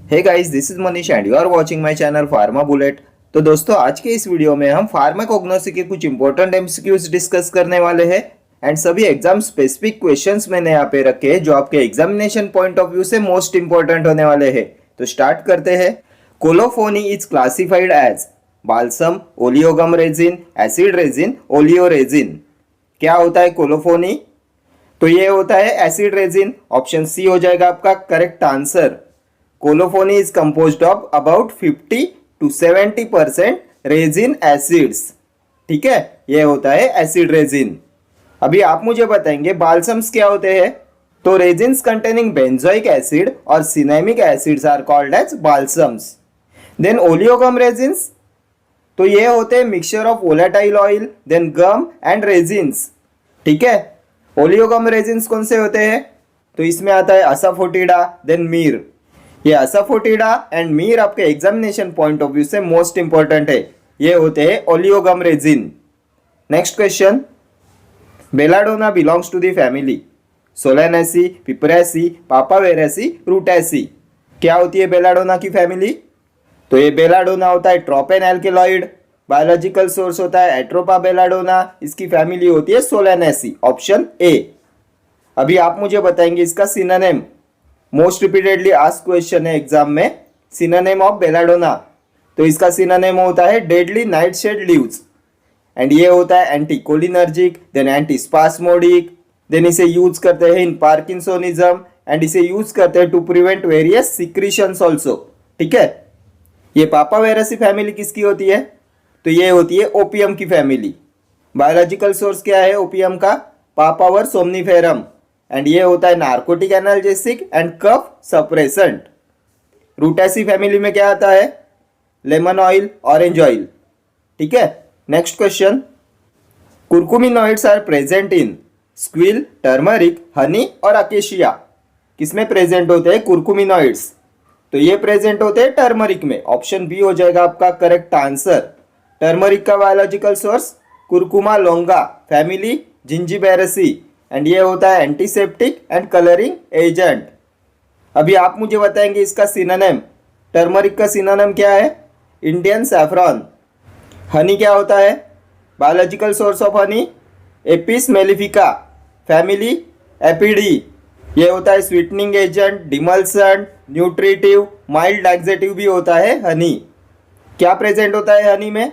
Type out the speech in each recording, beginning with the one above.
Hey guys, this is Manish and you are watching my channel pharma bullet. तो दोस्तों, आज के इस वीडियो में हम फार्माकोग्नोसी के कुछ इंपॉर्टेंट एमसीक्यूज डिस्कस करने वाले हैं एंड सभी एग्जाम स्पेसिफिक क्वेश्चंस मैंने यहाँ पे रखे हैं जो आपके एग्जामिनेशन पॉइंट ऑफ व्यू से मोस्ट इंपॉर्टेंट होने वाले हैं। तो स्टार्ट करते हैं। Colophony is classified as balsam, oleogum resin, acid resin, oleo resin. क्या होता है कोलोफोनी? तो ये होता है एसिड रेजिन। ऑप्शन सी हो जाएगा आपका correct answer. Colophony is composed of about 50 to 70% resin acids. ठीक है, ये होता है एसिड रेजिन। अभी आप मुझे बताएंगे बाल्सम्स क्या होते हैं। तो रेजिन्स कंटेनिंग बेंजोइक एसिड और cinnamic acids are called as balsams. Then oleogum resins, तो ये होते हैं mixture of volatile oil, then gum and resins. ठीक है, ओलियोगम रेजिन्स कौन से होते हैं? तो इसमें आता है असाफोटिडा, देन मीर। ये असाफोटिडा एंड मीर आपके एग्जामिनेशन पॉइंट ऑफ व्यू से मोस्ट इंपॉर्टेंट है। ये होते हैं oleogum resin. Next question, belladonna belongs to the family Solanaceae, Piperaceae, Papaveraceae, Rutaceae. क्या होती है बेलाडोना की फैमिली? तो ये बेलाडोना होता है ट्रोपेन एल्केलॉइड। बायोलॉजिकल सोर्स होता है एट्रोपा बेलाडोना। इसकी फैमिली होती है सोलेनेसी। Option A. अभी आप मुझे बताएंगे इसका synonym. Most repeatedly asked question है एग्जाम में, सिनोनिम ऑफ बेलाडोना। तो इसका सिनोनिम होता है डेडली नाइटशेड लीव्स एंड ये होता है anticholinergic, then anti spasmodic, then इसे यूज करते हैं इन पार्किंसोनिज्म एंड इसे यूज करते हैं to prevent various secretions also. ठीक है, ये पापावेरेसी फैमिली किसकी होती है? तो ये होती है ओपियम की फैमिली। बायोलॉजिकल सोर्स क्या है ओपियम का? पापावर सोमनीफेरम एंड ये होता है narcotic analgesic and cough suppressant. Rutaceae family में क्या आता है? Lemon oil, orange oil. ठीक है, next question, curcuminoids are present in squill, turmeric, honey और अकेशिया। किसमें प्रेजेंट होते हैं कुरकुमिनॉइड्स? तो ये प्रेजेंट होते हैं टर्मरिक में। ऑप्शन बी हो जाएगा आपका करेक्ट आंसर। टर्मरिक का biological source curcuma लोंगा, family Zingiberaceae and ये होता है एंटीसेप्टिक एंड कलरिंग एजेंट। अभी आप मुझे बताएंगे इसका सिनोनिम। टर्मरिक का सिनोनिम क्या है? Indian saffron. हनी क्या होता है? Biological source of honey Apis mellifera, family Apidae. ये होता है sweetening agent, demulcent, nutritive, mild laxative भी होता है हनी। क्या प्रेजेंट होता है हनी में?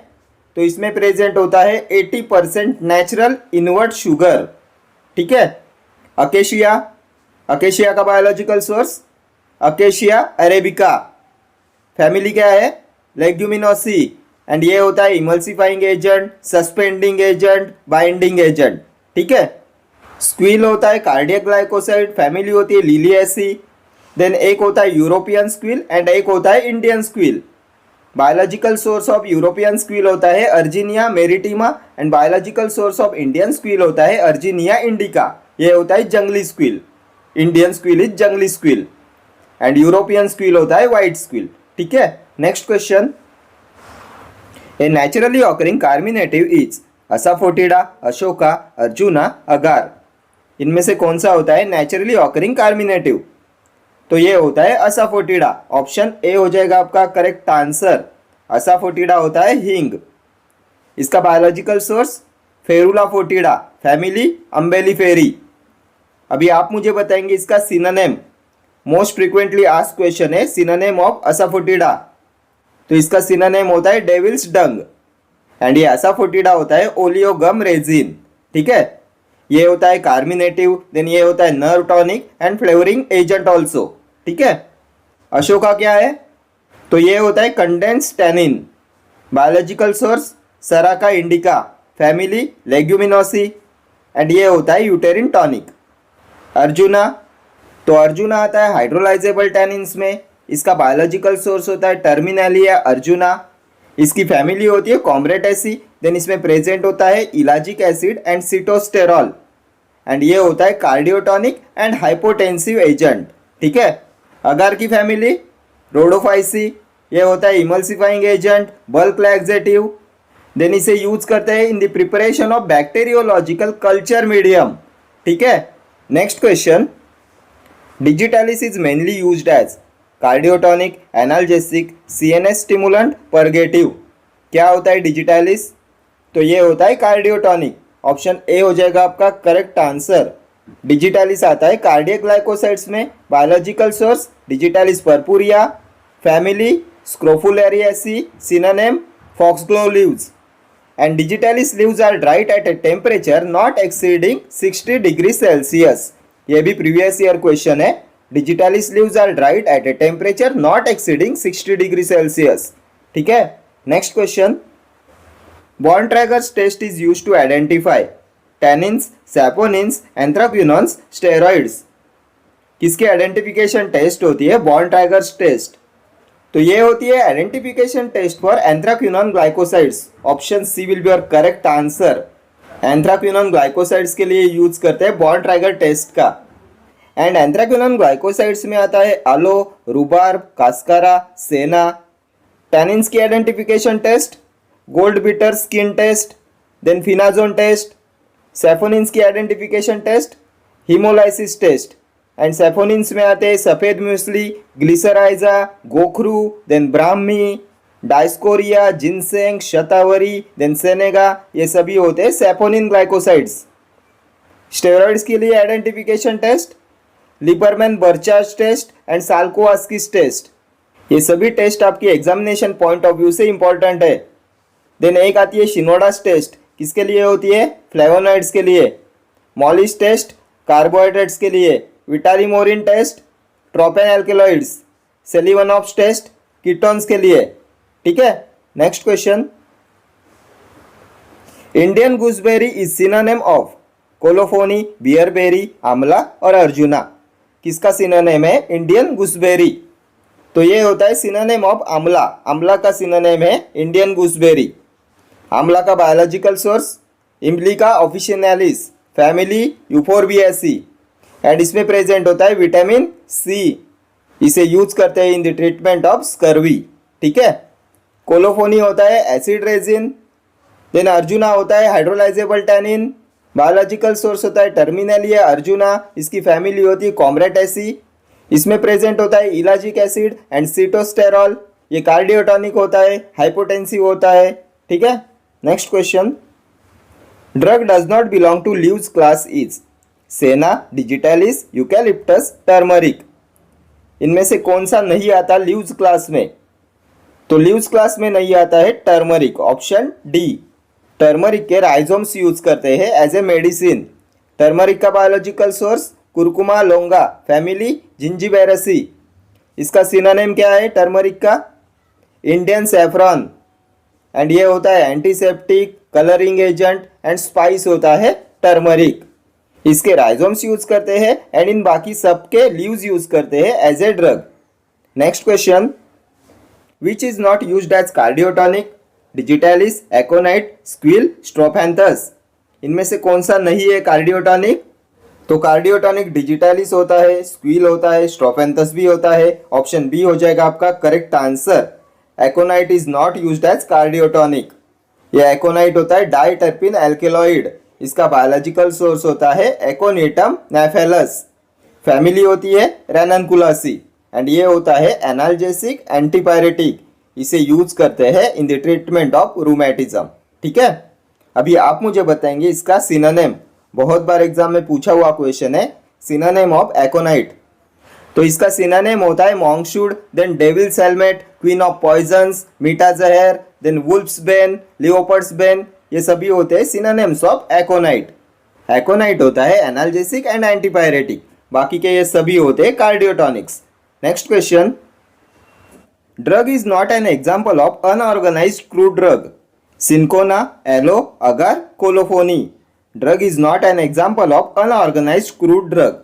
तो इसमें प्रेजेंट होता है 80% नेचुरल इनवर्ट शुगर। ठीक है, अकेशिया, अकेशिया का biological source acacia arabica, family क्या है? लेग्यूमिनोसी एंड ये होता है emulsifying agent, suspending agent, binding agent. ठीक है, स्क्विल होता है कार्डियक ग्लाइकोसाइड, फैमिली होती है लिलिएसी। देन एक होता है यूरोपियन स्क्विल एंड एक होता है Indian squill. Biological source of European squill होता है Urginea maritima and biological source of Indian squill होता है अर्जिनिया इंडिका। ये होता है जंगली squill. Indian squill is jangli squill and European squill होता है व्हाइट स्क्विल। ठीक है, next question, a naturally occurring carminative is asafoetida, ashoka, arjuna, agar. इनमें से कौन सा होता है नेचुरली ऑकरिंग कार्मिनेटिव? तो ये होता है असाफोटिडा। ऑप्शन ए हो जाएगा आपका करेक्ट आंसर। असाफोटिडा होता है हींग। इसका biological source Ferula foetida, family Umbelliferae. अभी आप मुझे बताएंगे इसका synonym. Most frequently asked question है सिनोनिम ऑफ असाफोटिडा। तो इसका सिनोनिम होता है डेविल्स डंग एंड ये असाफोटिडा होता है ओलियोगम रेजिन। ठीक है, ये होता है कार्मिनेटिव, देन ये होता है nerve tonic and flavouring agent also. ठीक है, अशोका क्या है? तो ये होता है condense tannin. Biological source Saraca indica, family Leguminosae and ये होता है यूटेरिन टॉनिक। अर्जुना, तो अर्जुना आता है हाइड्रोलाइजेबल टैनिन्स में। इसका बायोलॉजिकल सोर्स होता है टर्मिनेलिया अर्जुना। इसकी फैमिली होती है कॉम्ब्रेटेसी। देन इसमें प्रेजेंट होता है इलाजिक एसिड एंड सिटोस्टेरॉल एंड ये होता है कार्डियोटॉनिक एंड हाइपोटेंसिव एजेंट। ठीक है, अगार की फैमिली रोडोफाइसी, ये होता है emulsifying agent, bulk laxative. Then इसे यूज करते हैं in the preparation of bacteriological culture medium. ठीक है, next question, digitalis is mainly used as cardiotonic, analgesic, CNS stimulant, purgative. क्या होता है डिजिटैलिस? तो ये होता है कार्डियोटॉनिक। ऑप्शन ए हो जाएगा आपका करेक्ट आंसर। डिजिटैलिस आता है कार्डियक ग्लाइकोसाइड्स में। Biological source digitalis purpurea, family Scrophulariaceae, synonym foxglove leaves. And digitalis leaves are dried at a temperature not exceeding 60 degree Celsius. ये भी प्रीवियस ईयर क्वेश्चन है। digitalis leaves are dried at a temperature not exceeding 60 degree Celsius. ठीक है, next question. Bontrager's test is used to identify tannins, saponins, anthraquinones, steroids। किसकी identification test होती है? Bontrager's test. तो ये होती है identification test for anthraquinone glycosides. Option C will be your correct answer. Anthraquinone glycosides के लिए यूज करते हैं बॉन्ट्राइगर टेस्ट का। एंड एंथ्राक्विनोन ग्लाइकोसाइड्स में आता है aloe, rhubarb, cascara, senna. Tannins की identification test gold beater skin test, then phenazone test. Saponins की identification test haemolysis test. And saponins में आते हैं safed muesli, glycyrrhiza, gokhru, then brahmi, dioscorea, ginseng, shatavari, then senega. ये सभी होते हैं सेफोनिन ग्लाइकोसाइड्स। स्टेरॉइड्स के लिए identification test Liebermann Burchard test and Salkowski test. ये सभी टेस्ट आपकी एग्जामिनेशन पॉइंट ऑफ व्यू से इंपॉर्टेंट है। देन एक आती है शिनोडास टेस्ट, किसके लिए होती है? फ्लेवोनॉइड्स के लिए। मॉलिस टेस्ट कार्बोहाइड्रेट्स के लिए। Vitali Morin test tropane alkaloids. Seliwanoff's test ketones के लिए। ठीक है, next question. Indian gooseberry is synonym of colophony, bearberry, amla और अर्जुना। किसका सिनोनिम है इंडियन गूसबेरी? तो ये होता है सिनोनिम ऑफ आंवला। आंवला का सिनोनिम है इंडियन गूसबेरी। आंवला का biological source Emblica officinalis, family Euphorbiaceae. And इसमें प्रेजेंट होता है विटामिन सी। इसे यूज करते हैं in the treatment of scurvy. ठीक है, कोलोफोनी होता है एसिड रेजिन। देन अर्जुना होता है हाइड्रोलाइजेबल टैनिन। बायोलॉजिकल सोर्स होता है टर्मिनेलिया अर्जुना। इसकी फैमिली होती है कॉम्रेटेसी। इसमें प्रेजेंट होता है इलाजिक एसिड एंड सीटोस्टेरॉल। ये कार्डियोटॉनिक होता है, हाइपोटेंसिव होता है। ठीक है, next question. Drug does not belong to leaves class is senna, digitalis, eucalyptus, turmeric. इनमें से कौन सा नहीं आता लीव्स क्लास में? तो लीव्स क्लास में नहीं आता है टर्मरिक। Option D. टर्मरिक के राइजोम्स यूज करते हैं एज ए मेडिसिन। टर्मरिक का biological source curcuma लोंगा, family Zingiberaceae. इसका सिनोनिम क्या है टर्मरिक का? Indian saffron. एंड ये होता है antiseptic, colouring agent and spice होता है टर्मरिक। इसके राइजोम्स यूज करते हैं एंड इन बाकी सबके लीव्स यूज करते हैं as a drug. Next question. Which is not used as cardiotonic? Digitalis, aconite, squill, strophanthus. इनमें से कौन सा नहीं है कार्डियोटॉनिक? तो कार्डियोटॉनिक डिजिटैलिस होता है, स्क्विल होता है, स्ट्रोफैंथस भी होता है। ऑप्शन बी हो जाएगा आपका correct answer. Aconite is not used as cardiotonic. यह एकोनाइट होता है डाइटर्पिन एल्केलॉइड। इसका बायोलॉजिकल सोर्स होता है एकोनिटम नेफेलस। फैमिली होती है रेननकुलासी एंड ये होता है एनाल्जेसिक एंटीपायरेटिक। इसे यूज करते हैं in the treatment of rheumatism. ठीक है, अभी आप मुझे बताएंगे इसका सिनोनिम। बहुत बार एग्जाम में पूछा हुआ क्वेश्चन है सिनोनिम ऑफ एकोनाइट। तो इसका सिनोनिम होता है monkshood, then devil's helmet, queen of poisons, मीठा जहर, then wolf's bane, leopard's bane. ये सभी होते हैं सिनोनिम्स ऑफ एकोनाइट। एकोनाइट होता है एनाल्जेसिक एंड एंटीपायरेटिक। बाकी के ये सभी होते हैं cardiotonics. Next question. Drug is not an example of unorganised crude drug. Cinchona, aloe, agar, colophony. Drug is not an example of unorganised crude drug.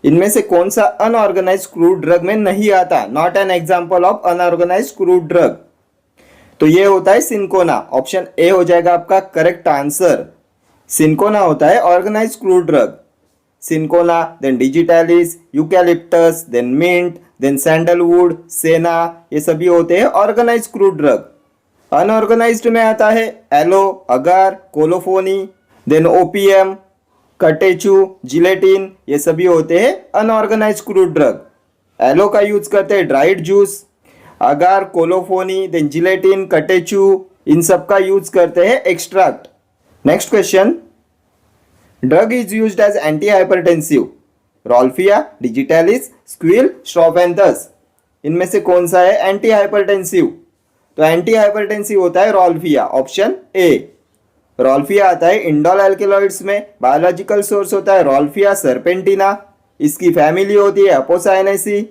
इनमें से कौन सा अनऑर्गेनाइज्ड क्रूड ड्रग में नहीं आता? Not an example of unorganised crude drug. तो ये होता है सिंकोना। ऑप्शन ए हो जाएगा आपका करेक्ट आंसर। सिंकोना होता है organised crude drug. Cinchona, then digitalis, eucalyptus, then mint, then sandalwood, senna. ये सभी होते हैं ऑर्गेनाइज्ड क्रूड ड्रग। अनऑर्गेनाइज्ड में आता है aloe, agar, colophony, then opium, catechu, gelatin. ये सभी होते हैं अनऑर्गेनाइज्ड क्रूड ड्रग। एलो का यूज करते हैं dried juice, agar, colophony, then gelatin, catechu, इन सब का यूज करते हैं extract. Next question, drug is used as anti hypertensive, rauwolfia, digitalis, squill, strophanthus, इनमें से कौन सा है एंटी हाइपरटेंसिव? तो एंटी हाइपरटेंसिव होता है रोल्फिया, ऑप्शन ए। रोल्फिया आता है इंडोल एल्केलॉइड्स में, बायोलॉजिकल सोर्स होता है रोल्फिया सर्पेंटिना, इसकी फैमिली होती है अपोसाइनेसी।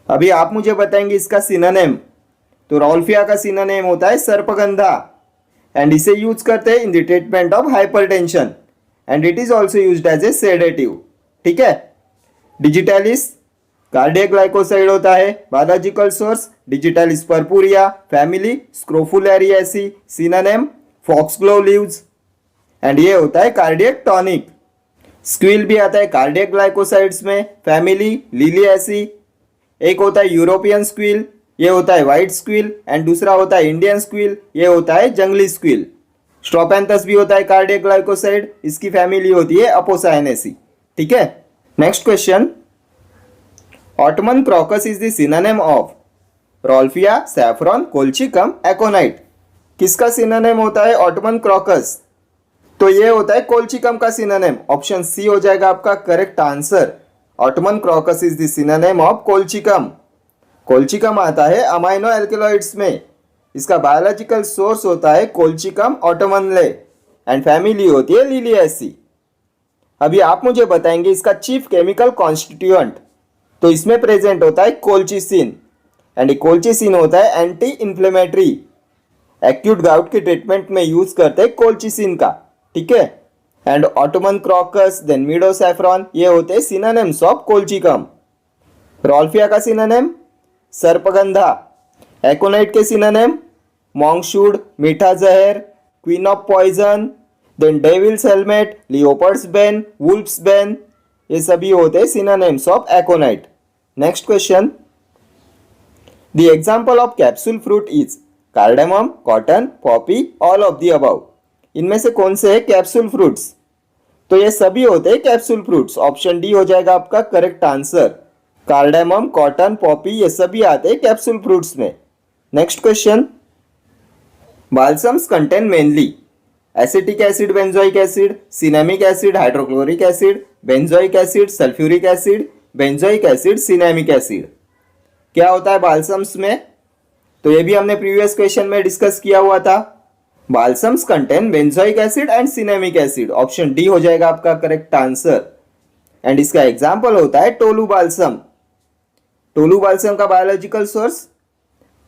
अभी आप मुझे बताएंगे इसका सिनोनिम, तो रोल्फिया का सिनोनिम होता है सर्पगंधा, एंड इसे यूज करते हैं in the treatment of hypertension, and it is also used as a sedative. ठीक है। डिजिटैलिस कार्डियक ग्लाइकोसाइड होता है, biological source digitalis purpurea, family Scrophulariaceae, synonym foxglove leaves, and ये होता है कार्डियक टॉनिक। स्क्विल भी आता है कार्डियक ग्लाइकोसाइड्स में, फैमिली लिलिएसी। एक होता है यूरोपियन स्क्विल, ये होता है व्हाइट स्क्विल, एंड दूसरा होता है इंडियन स्क्विल, ये होता है जंगली स्क्विल। स्ट्रोपेंथस भी होता है कार्डियक ग्लाइकोसाइड, इसकी फैमिली होती है अपोसाइनेसी। ठीक है। Next question, autumn crocus is the synonym of rauwolfia, saffron, colchicum, aconite. किसका सिनोनिम होता है ऑटमन क्रॉकस? तो ये होता है कोल्चिकम का सिनोनिम, ऑप्शन सी हो जाएगा आपका correct answer. Ottoman crocus is the synonym of colchicum. Colchicum आता है अमाइनो एल्केलॉइड्स में, इसका बायोलॉजिकल सोर्स होता है कोल्चिकम ऑटमनले, एंड फैमिली होती है लिलिएसी। अभी आप मुझे बताएंगे इसका चीफ केमिकल कॉन्स्टिट्यूएंट, तो इसमें प्रेजेंट होता है कोल्चिसिन, एंड कोल्चिसिन होता है एंटी इन्फ्लेमेटरी, एक्यूट गाउट के ट्रीटमेंट में यूज करते हैं कोल्चिसिन का। ठीक है। एंड ऑटमन क्रॉकस, देन मीडोसैफ्रॉन, ये होते हैं सिनोनिम्स ऑफ कोल्चिकम। रोल्फिया का सिनोनिम सर्पगंधा, एकोनाइट के सिनोनिम मॉन्कशूड, मीठा जहर, queen of poison, then devil's helmet, leopard's bane, wolf's bane, ये सभी होते हैं synonyms of aconite. Next question, the example of capsule fruit is cardamom, cotton, poppy, all of the above. इनमें से कौन से है कैप्सूल फ्रूट्स? तो ये सभी होते हैं कैप्सूल फ्रूट्स, ऑप्शन डी हो जाएगा आपका correct answer. Cardamom, cotton, poppy, ये सभी आते हैं कैप्सूल फ्रूट्स में। Next question, balsams contain mainly acetic acid, benzoic acid, cinnamic acid, hydrochloric acid, benzoic acid, sulphuric acid, benzoic acid, cinnamic acid. क्या होता है बाल्सम्स में? तो ये भी हमने प्रीवियस क्वेश्चन में डिस्कस किया हुआ था। Balsams contain benzoic acid and cinnamic acid, option D हो जाएगा आपका करेक्ट आंसर। एंड इसका एग्जांपल होता है टोलू बाल्सम। टोलू बाल्सम का biological source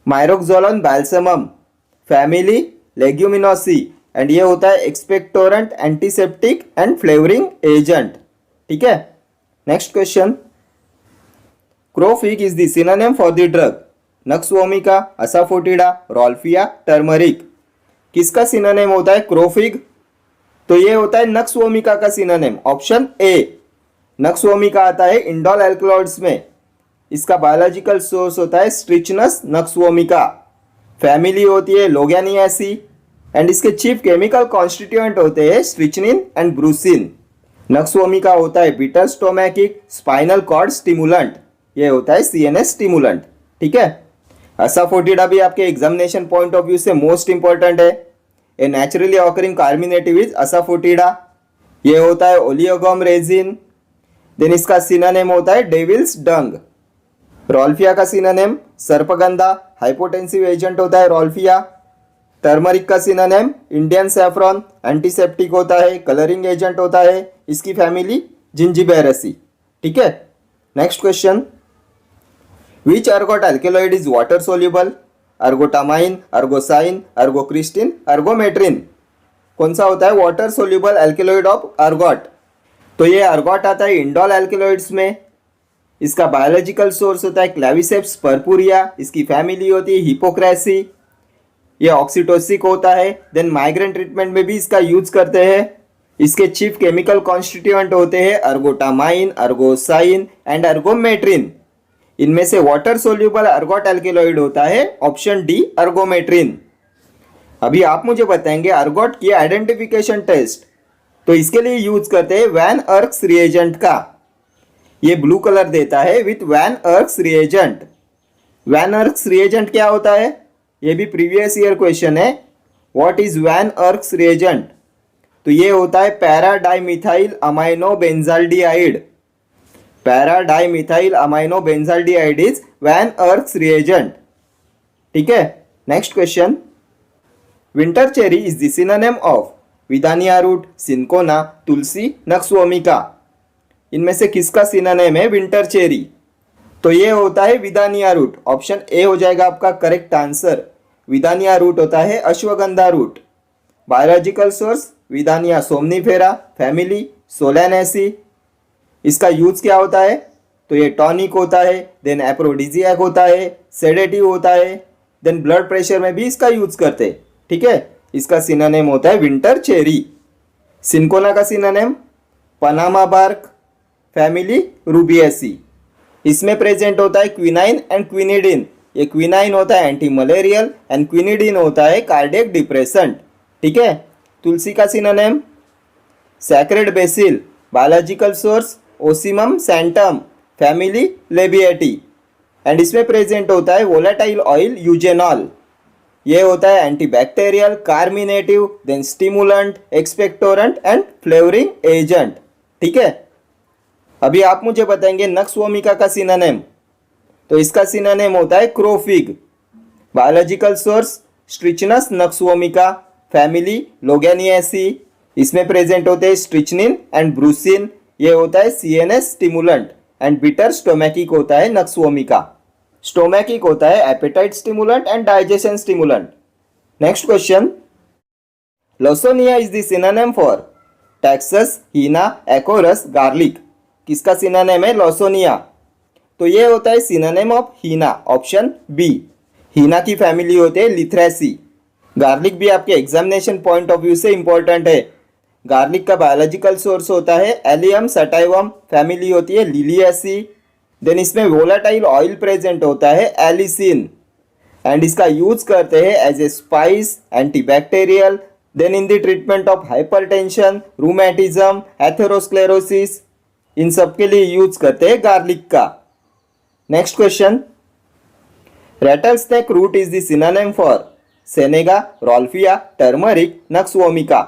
Myroxylon balsamum, family Leguminosae, and ये होता है expectorant, antiseptic and flavouring agent. ठीक है। Next question, crow fig is the synonym for the drug nux vomica, asafoetida, rauwolfia, turmeric. किसका synonym होता है crow fig? तो ये होता है नक्स वोमिका का synonym, option A. Nux vomica आता है इंडोल एल्कलॉइड्स में, इसका बायोलॉजिकल सोर्स होता है स्ट्रिचनस नक्स वोमिका, फैमिली होती है लोगैनियासी, एंड इसके चीफ केमिकल कॉन्स्टिट्यूएंट होते हैं strychnine and brucine. Nux vomica होता है beta stomachic spinal cord stimulant, ये होता है सीएनएस स्टिमुलेंट। ठीक है। असाफोटिडा भी आपके एग्जामिनेशन पॉइंट ऑफ व्यू से मोस्ट इंपॉर्टेंट है। ए नेचुरली ऑकरिंग कार्मिनेटिव इज असाफोटिडा, ये होता है ओलियोगोम रेजिन। देन इसका सिनोनिम होता है डेविल्स डंग। रोल्फिया का सिनोनिम सर्पगंधा, हाइपोटेंसिव एजेंट होता है रोल्फिया। टर्मरिक का सिनोनिम इंडियन सैफरॉन, एंटीसेप्टिक होता है, कलरिंग एजेंट होता है, इसकी फैमिली जिंजिबेरेसी। ठीक है। Next question, which ergot alkaloid is water soluble? Ergotamine, ergosine, ergocristine, ergometrine. कौन सा होता है water soluble alkaloid of ergot? तो ये अर्गोट आता है इंडोल एल्केलॉइड्स में, इसका बायोलॉजिकल सोर्स होता है क्लेविसेप्स पर्पुरिया, इसकी फैमिली होती है हिपोक्रेसी, ये ऑक्सीटोसिक होता है। देन माइग्रेन ट्रीटमेंट में भी इसका यूज करते हैं। इसके चीफ केमिकल कॉन्स्टिट्यूएंट होते हैं अर्गोटामाइन, अर्गोसाइन एंड अर्गोमेट्रिन। इनमें से वाटर सोल्यूबल अर्गोट एल्केलॉइड होता है ऑप्शन डी अर्गोमेट्रिन। अभी आप मुझे बताएंगे अर्गोट की आइडेंटिफिकेशन टेस्ट, तो इसके लिए यूज करते हैं वैन अर्क्स रिएजेंट का। ये ब्लू कलर देता है with van Urk's reagent. Van Urk's reagent क्या होता है? ये भी प्रीवियस ईयर क्वेश्चन है। What is van Urk's reagent? तो ये होता है para dimethyl amino benzaldehyde. Para dimethyl amino benzaldehyde is van Urk's reagent. ठीक है, next question. Winter cherry is the synonym of Withania root, cinchona, tulsi, nux vomica. इनमें से किसका सिनोनिम है विंटर चेरी? तो ये होता है विदानिया रूट। ऑप्शन ए हो जाएगा आपका करेक्ट आंसर। विदानिया रूट होता है ashwagandha root. Biological source Withania somnifera, family Solanaceae. इसका यूज क्या होता है? तो ये टॉनिक होता है, देन एप्रोडिजियक होता है, सेडेटिव होता है, देन ब्लड प्रेशर में भी इसका यूज करते हैं। ठीक है, इसका सिनोनिम होता है विंटर चेरी। सिंकोना का synonym Panama bark, family rubiaceae. इसमें प्रेजेंट होता है क्विनाइन एंड क्विनिडिन। ये क्विनाइन होता है एंटी मलेरियल एंड क्विनिडिन होता है कार्डियक डिप्रेसेंट। ठीक है, तुलसी का synonym sacred basil, biological source Ocimum sanctum, family Labiatae. And इसमें प्रेजेंट होता है वोलेटाइल ऑयल यूजेनॉल। ये होता है antibacterial, carminative, then stimulant, expectorant and flavouring agent. ठीक है, अभी आप मुझे बताएंगे नक्सवोमिका का सिनोनिम। तो इसका सिनोनिम होता है crow fig. Biological source Strychnos nux vomica, family Loganiaceae. इसमें प्रेजेंट होते हैं स्ट्रिचनिन एंड ब्रूसिन। ये होता है CNS stimulant. And bitter stomachic होता है नक्सवोमिका। स्टोमैकिक होता है appetite stimulant and digestion stimulant. Next question. Lawsonia is the synonym for Taxus, henna, Acorus, garlic. किसका सिनोनिम है लॉसोनिया? तो ये होता है synonym of henna. Option B. Henna की फैमिली होते हैं लिथ्रेसी। गार्लिक भी आपके एग्जामिनेशन पॉइंट ऑफ व्यू से इंपॉर्टेंट है। गार्लिक का बायोलॉजिकल सोर्स होता है एलियम सटाइवम, फैमिली होती है लिलिएसी। देन इसमें वोलाटाइल ऑयल प्रेजेंट होता है एलिसिन। एंड इसका यूज करते हैं as a spice, antibacterial, then in the treatment of hypertension, rheumatism, atherosclerosis. इन सब के लिए यूज करते हैं गार्लिक का। Next question. Rattlesnake root is the synonym for senega, rauwolfia, turmeric, nux vomica.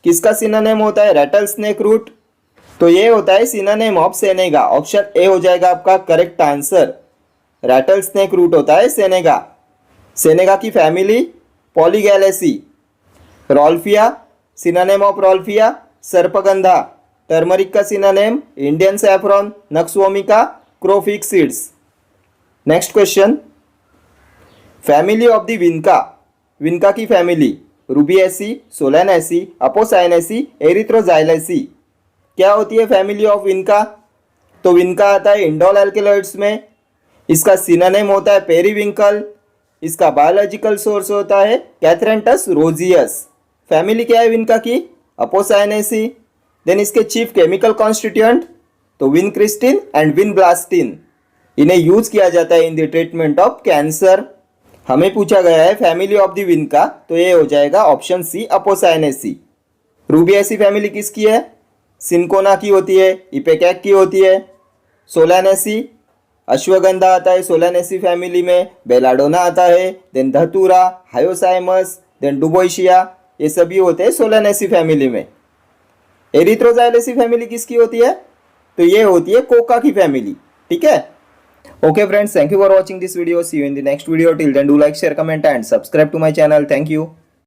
किसका सिनोनिम होता है रेटल स्नेक रूट? तो ये होता है synonym of senega. Option A हो जाएगा आपका correct answer. Rattlesnake root होता है सेनेगा। सेनेगा की family Polygalaceae. Rauwolfia synonym of rauwolfia sarpagandha. Turmeric का synonym Indian saffron, nux vomica crow fig seeds. Next question. Family of the Vinca. Vinca की family Rubiaceae, Solanaceae, Apocynaceae, Erythroxylaceae. क्या होती है family of विनका? तो विनका आता है इंडोल एल्केलॉइड्स में। इसका सिनोनिम होता है पेरीविंकल। इसका बायोलॉजिकल सोर्स होता है कैथरेंटस रोजियस। फैमिली क्या है विनका की? अपोसाइनेसी। देन इसके चीफ केमिकल कॉन्स्टिट्यूएंट तो विनक्रिस्टिन एंड विनब्लास्टिन। इन्हें यूज किया जाता है इन द ट्रीटमेंट ऑफ कैंसर। हमें पूछा गया है फैमिली ऑफ द विनका, तो ये हो जाएगा ऑप्शन सी अपोसाइनेसी। रूबिएसी फैमिली किसकी है? सिंकोना की होती है, इपेकैक की होती है। सोलानेसी अश्वगंधा आता है सोलानेसी फैमिली में, बेलाडोना आता है, देन धतूरा, हायोसाइमस, देन डुबोइशिया, ये सभी होते हैं सोलानेसी फैमिली में। एरिथ्रोजाइलेसी फैमिली किसकी होती है? तो ये होती है कोका की फैमिली। ठीक है, okay friends, thank you for watching this video. See you in the next video. Till then, do like, share, comment and subscribe to my channel. Thank you.